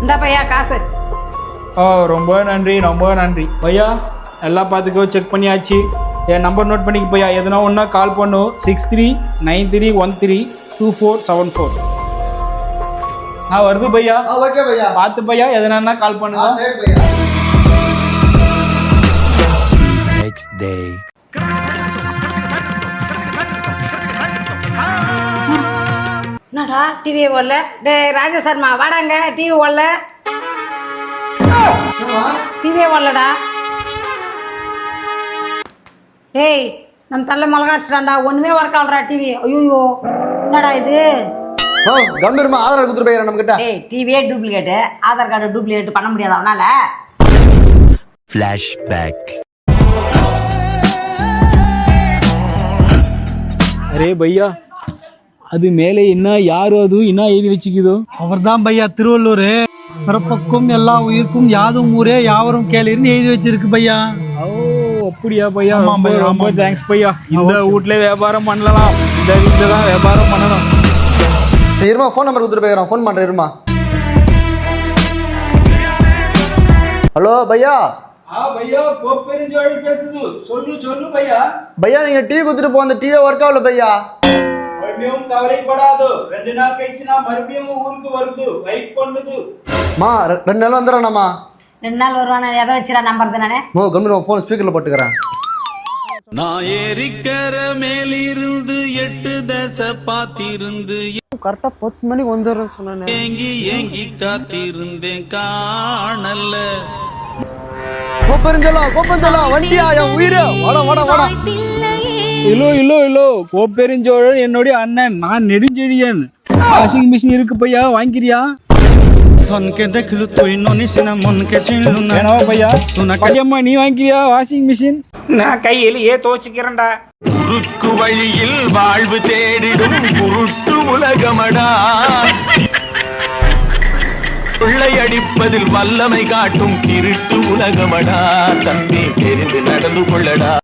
இந்த பையா காசு. ரொம்ப நன்றி பையா. எல்லாம் பார்த்துக்கோ, செக் பண்ணியாச்சு. என் நம்பர் நோட் பண்ணிக்க பையா. எதுனா ஒன்றா கால் பண்ணும். 6393132474. நான் வருது பையா. ஓகே பையா. பார்த்து பையா, எதுனா கால் பண்ணுங்க. சரி பையா. Next day. என்னடா டிவி ஓடல? டே ராஜசர்மா வாடாங்க, டிவி ஓடல. டிவி ஓடலடா. டேய் நம்ம தள்ள மிளகாச்சிட்டான்டா, ஒண்ணுமே ஒர்க் ஆகலடா டிவி. ஐயோ என்னடா இது? கம்பீரமா ஆதார் கொடுத்துட்டு போயிடுறேன் நம்ம கிட்ட. டேய் டிவியே டூப்ளிகேட், ஆதார் கார்டு டூப்ளிகேட் பண்ண முடியாது அவனால. Flashback. அரே பையா, அது மேலே என்ன யாரோ அது என்ன எழுதி வச்சுக்குதோ? அவர்தான் பையா திருவள்ளூர். பிறப்புக்கும் எல்லா உயிருக்கும் யாதும் ஊரே யாவரும் கேளீர்னு எழுதி வச்சிருக்கு பையா. ஓ அப்படியா பையா? ஆமாம் பையா, ரொம்ப ஆமாம். தேங்க்ஸ் பையா. இந்த வீட்ல வியாபாரம் பண்ணலாம், இந்த வீட்டில் தான் வியாபாரம் பண்ணணும். சரி இருமா, ஃபோன் நம்பர் கொடுத்துட்டு போயிடுறேன். ஃபோன் பண்ணுறேன் இருமா. ஹலோ பையா. பையா கோப்பெருஞ்சோழி பேசுது. சொல்லு பையா. பையா நீங்க டீ கொடுத்துட்டு போ, அந்த டீயே ஒர்க் ஆகல பையா. மறுபடியும் கவலைப்படாது, 2 நாள் கழிச்சு நான் மறுபடியும் ஊருக்கு வருது, வெயிட் பண்ணுது. 2 நாள் வந்துடுறேண்ணாமா. 2 நாள் வருவானே, எதை வச்சுடா நம்புறது நானே? கம்பீரமா ஃபோன் ஸ்பீக்கர்ல போட்டுக்கிறேன். நான் ஏறிக்கர மேலிருந்து 8 தச பாத்திருந்து கரெக்டா 10 மணிக்கு வந்துடுறேன்னு சொன்னேன். ஏங்கி காத்திருந்தேன் காணல. கோப்பெருஞ்சோலா வண்டியா என் உயிரு. வாடா. இல்லோ கோப்பெருஞ்சோழன் என்னுடைய அண்ணன், நான் நெடுஞ்செழியன். வாஷிங் மிஷின் இருக்கு பையா, வாங்கிக்கிறியா? ধনকে দেখলু তুই ননিসিনা মনকে চিনলু না வேணாவா பையா? பையம்மா நீ வாங்கிக்கிறியா வாஷிங் மிஷின்? நான் கையிலேயே தோச்சுக்கிறேன்டா. குறுக்கு வழியில் வாழ்வு தேடிடும் குருட்டு உலகமடா. கொள்ளையடிப்பதில் வல்லமை காட்டும் திருட்டு உலகமடா. தம்பி தெரிந்து நடந்து கொள்ளடா.